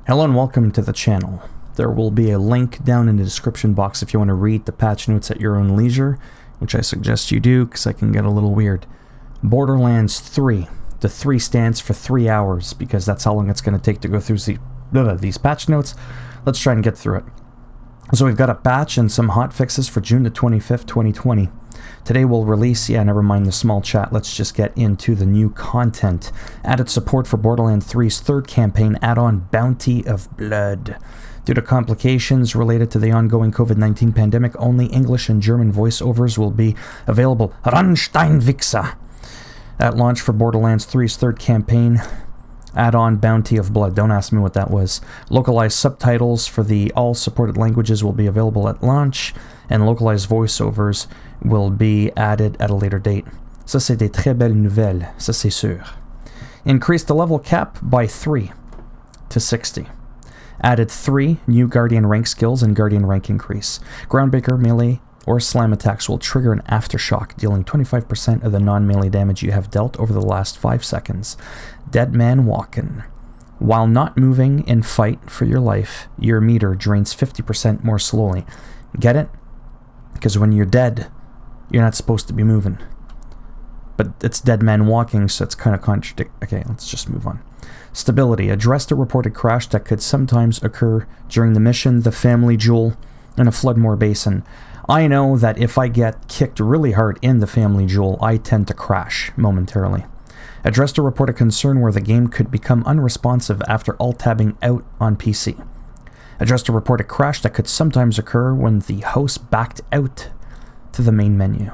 Hello and welcome to the channel. There will be a link down in the description box if you want to read the patch notes at your own leisure, which I suggest you do because I can get a little weird. Borderlands 3. The 3 stands for 3 hours because that's how long it's going to take to go through these patch notes. Let's try and get through it. So we've got a patch and some hotfixes for June the 25th, 2020. Today we'll release, never mind the small chat, let's just get into the new content. Added support for Borderlands 3's third campaign add-on Bounty of Blood. Due to complications related to the ongoing COVID-19 pandemic, only English and German voiceovers will be available. Rammstein-Wichser! At launch for Borderlands 3's third campaign add-on Bounty of Blood. Don't ask me what that was. Localized subtitles for the all supported languages will be available at launch, and localized voiceovers will be added at a later date. Ça, c'est des très belles nouvelles. Ça, c'est sûr. Increased the level cap by 3 to 60. Added 3 new Guardian rank skills and Guardian rank increase. Groundbreaker, melee, or slam attacks will trigger an aftershock, dealing 25% of the non-melee damage you have dealt over the last 5 seconds. Dead Man Walkin'. While not moving in fight for your life, your meter drains 50% more slowly. Get it? Because when you're dead, you're not supposed to be moving. But it's Dead Man Walking, so it's kind of contradict. Okay, let's just move on. Stability. Addressed a reported crash that could sometimes occur during the mission, the Family Jewel, and a Floodmore Basin. I know that if I get kicked really hard in the Family Jewel, I tend to crash momentarily. Addressed a reported concern where the game could become unresponsive after alt-tabbing out on PC. Addressed a reported crash that could sometimes occur when the host backed out to the main menu.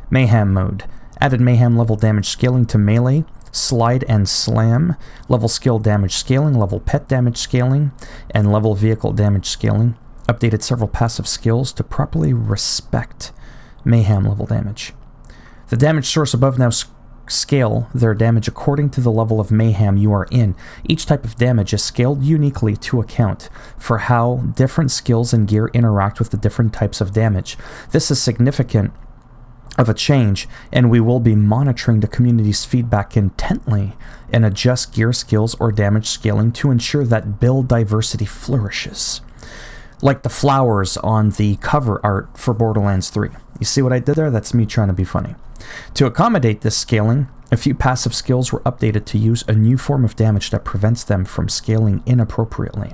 Mayhem mode. Added mayhem level damage scaling to melee, slide and slam, level skill damage scaling, level pet damage scaling, and level vehicle damage scaling. Updated several passive skills to properly respect mayhem level damage. The damage source above now scale their damage according to the level of mayhem you are in. Each type of damage is scaled uniquely to account for how different skills and gear interact with the different types of damage. This is significant of a change, and we will be monitoring the community's feedback intently and adjust gear skills or damage scaling to ensure that build diversity flourishes. Like the flowers on the cover art for Borderlands 3. You see what I did there? That's me trying to be funny. To accommodate this scaling, a few passive skills were updated to use a new form of damage that prevents them from scaling inappropriately.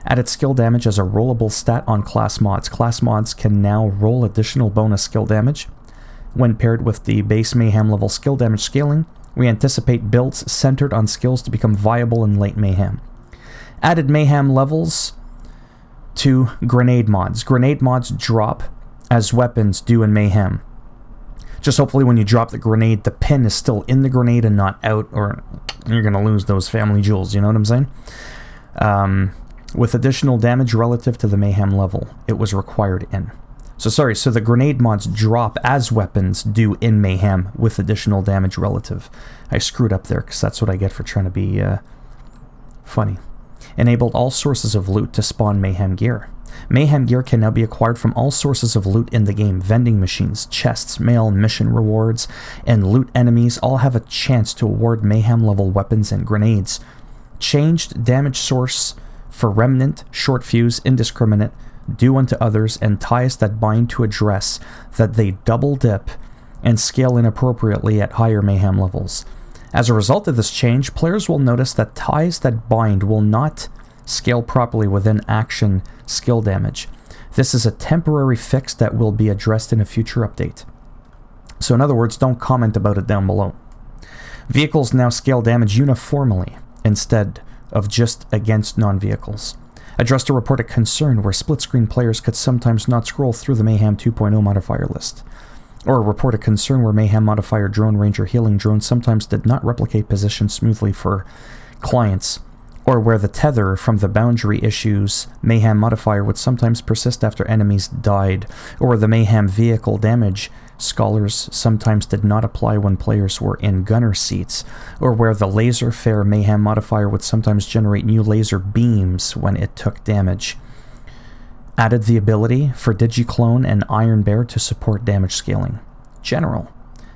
Added skill damage as a rollable stat on class mods. Class mods can now roll additional bonus skill damage. When paired with the base mayhem level skill damage scaling, we anticipate builds centered on skills to become viable in late mayhem. Added mayhem levels to grenade mods. Grenade mods drop as weapons do in mayhem. Just hopefully when you drop the grenade, the pin is still in the grenade and not out, or you're going to lose those family jewels, you know what I'm saying? With additional damage relative to the mayhem level it was required in. So the grenade mods drop as weapons do in mayhem with additional damage relative. I screwed up there because that's what I get for trying to be funny. Enabled all sources of loot to spawn mayhem gear. Mayhem gear can now be acquired from all sources of loot in the game. Vending machines, chests, mail, mission rewards, and loot enemies all have a chance to award mayhem level weapons and grenades. Changed damage source for remnant, short fuse, indiscriminate, do unto others, and ties that bind to address that they double dip and scale inappropriately at higher mayhem levels. As a result of this change, players will notice that ties that bind will not scale properly within action skill damage. This is a temporary fix that will be addressed in a future update. So in other words, don't comment about it down below. Vehicles now scale damage uniformly instead of just against non-vehicles. Addressed a reported concern where split-screen players could sometimes not scroll through the Mayhem 2.0 modifier list. Or a reported concern where Mayhem modifier drone ranger healing drone sometimes did not replicate position smoothly for clients, or where the tether from the boundary issues Mayhem modifier would sometimes persist after enemies died, or where the Mayhem vehicle damage scholars sometimes did not apply when players were in gunner seats, or where the laser flare Mayhem modifier would sometimes generate new laser beams when it took damage. Added the ability for Digiclone and Iron Bear to support damage scaling. General.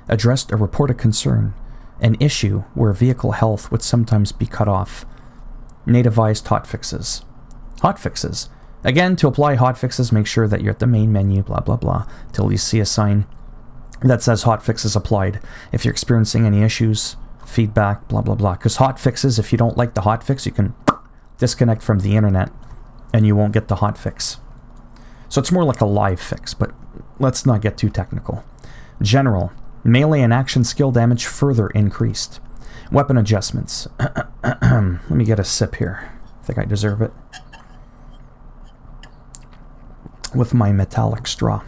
Addressed a reported concern, an issue where vehicle health would sometimes be cut off. nativized hotfixes. Hotfixes. Again, to apply hotfixes, make sure that you're at the main menu, blah, blah, blah, till you see a sign that says hotfixes applied. If you're experiencing any issues, feedback, blah, blah, blah. Because hotfixes, if you don't like the hotfix, you can disconnect from the internet and you won't get the hotfix. So it's more like a live fix, but let's not get too technical. General. Melee and action skill damage further increased. Weapon adjustments. Let me get a sip here. I think I deserve it. With my metallic straw.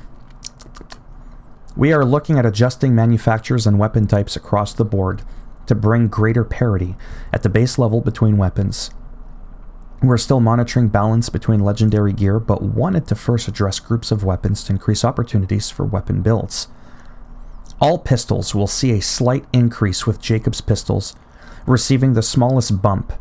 We are looking at adjusting manufacturers and weapon types across the board to bring greater parity at the base level between weapons. We're still monitoring balance between legendary gear, but wanted to first address groups of weapons to increase opportunities for weapon builds. All pistols will see a slight increase, with Jacob's pistols receiving the smallest bump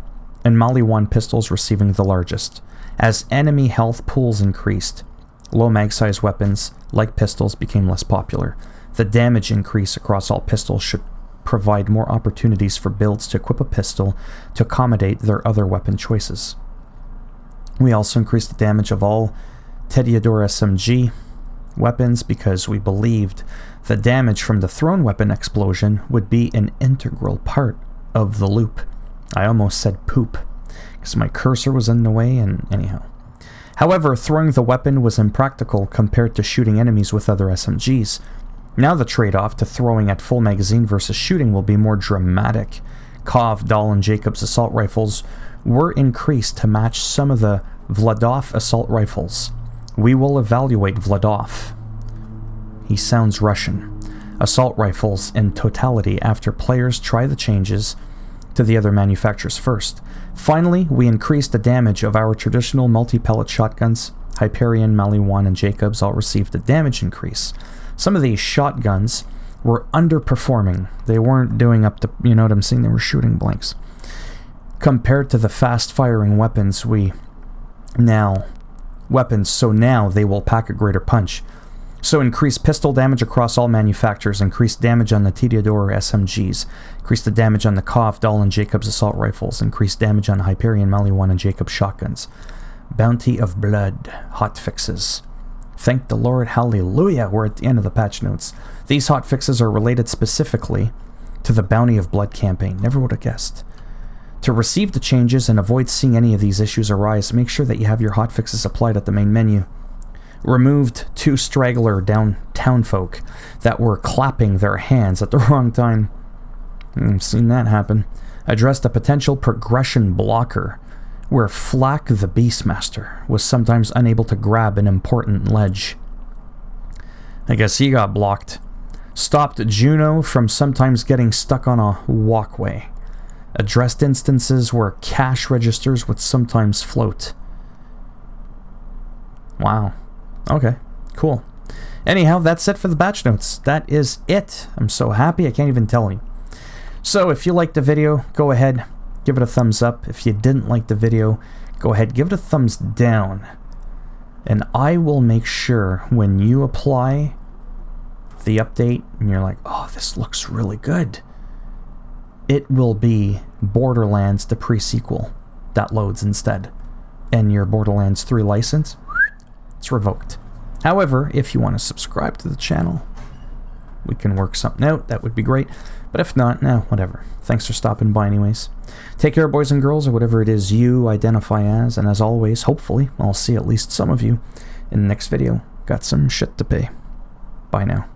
and Maliwan pistols receiving the largest. As enemy health pools increased, low mag size weapons, like pistols, became less popular. The damage increase across all pistols should provide more opportunities for builds to equip a pistol to accommodate their other weapon choices. We also increased the damage of all Tediador SMG weapons because we believed the damage from the thrown weapon explosion would be an integral part of the loop. I almost said poop because my cursor was in the way, and anyhow. However, throwing the weapon was impractical compared to shooting enemies with other SMGs. Now the trade-off to throwing at full magazine versus shooting will be more dramatic. Kov, Dahl, and Jacob's assault rifles were increased to match some of the Vladov assault rifles. We will evaluate Vladov. He sounds Russian. Assault rifles in totality after players try the changes to the other manufacturers first. Finally, we increased the damage of our traditional multi-pellet shotguns. Hyperion, Maliwan, and Jacobs all received a damage increase. Some of these shotguns were underperforming. They weren't doing up to, you know what I'm saying, they were shooting blanks. Compared to the fast-firing weapons, so now they will pack a greater punch. So increased pistol damage across all manufacturers, increased damage on the Tediador SMGs, increased the damage on the Kov, Dahl, and Jacobs assault rifles, increased damage on Hyperion, Maliwan, and Jacobs shotguns. Bounty of Blood, hotfixes. Thank the Lord, hallelujah, we're at the end of the patch notes. These hotfixes are related specifically to the Bounty of Blood campaign. Never would have guessed. To receive the changes and avoid seeing any of these issues arise, make sure that you have your hotfixes applied at the main menu. Removed 2 straggler downtown folk that were clapping their hands at the wrong time. I've seen that happen. Addressed a potential progression blocker where Flack the Beastmaster was sometimes unable to grab an important ledge. I guess he got blocked. Stopped Juno from sometimes getting stuck on a walkway. Addressed instances where cash registers would sometimes float. Wow. Okay, cool. Anyhow, that's it for the patch notes. That is it. I'm so happy I can't even tell you. So if you liked the video, go ahead, give it a thumbs up. If you didn't like the video, go ahead, give it a thumbs down. And I will make sure when you apply the update and you're like, oh, this looks really good, it will be Borderlands, the pre-sequel, that loads instead. And your Borderlands 3 license, it's revoked. However, if you want to subscribe to the channel, we can work something out. That would be great. But if not, no, whatever. Thanks for stopping by anyways. Take care, boys and girls, or whatever it is you identify as. And as always, hopefully, I'll see at least some of you in the next video. Got some shit to pay. Bye now.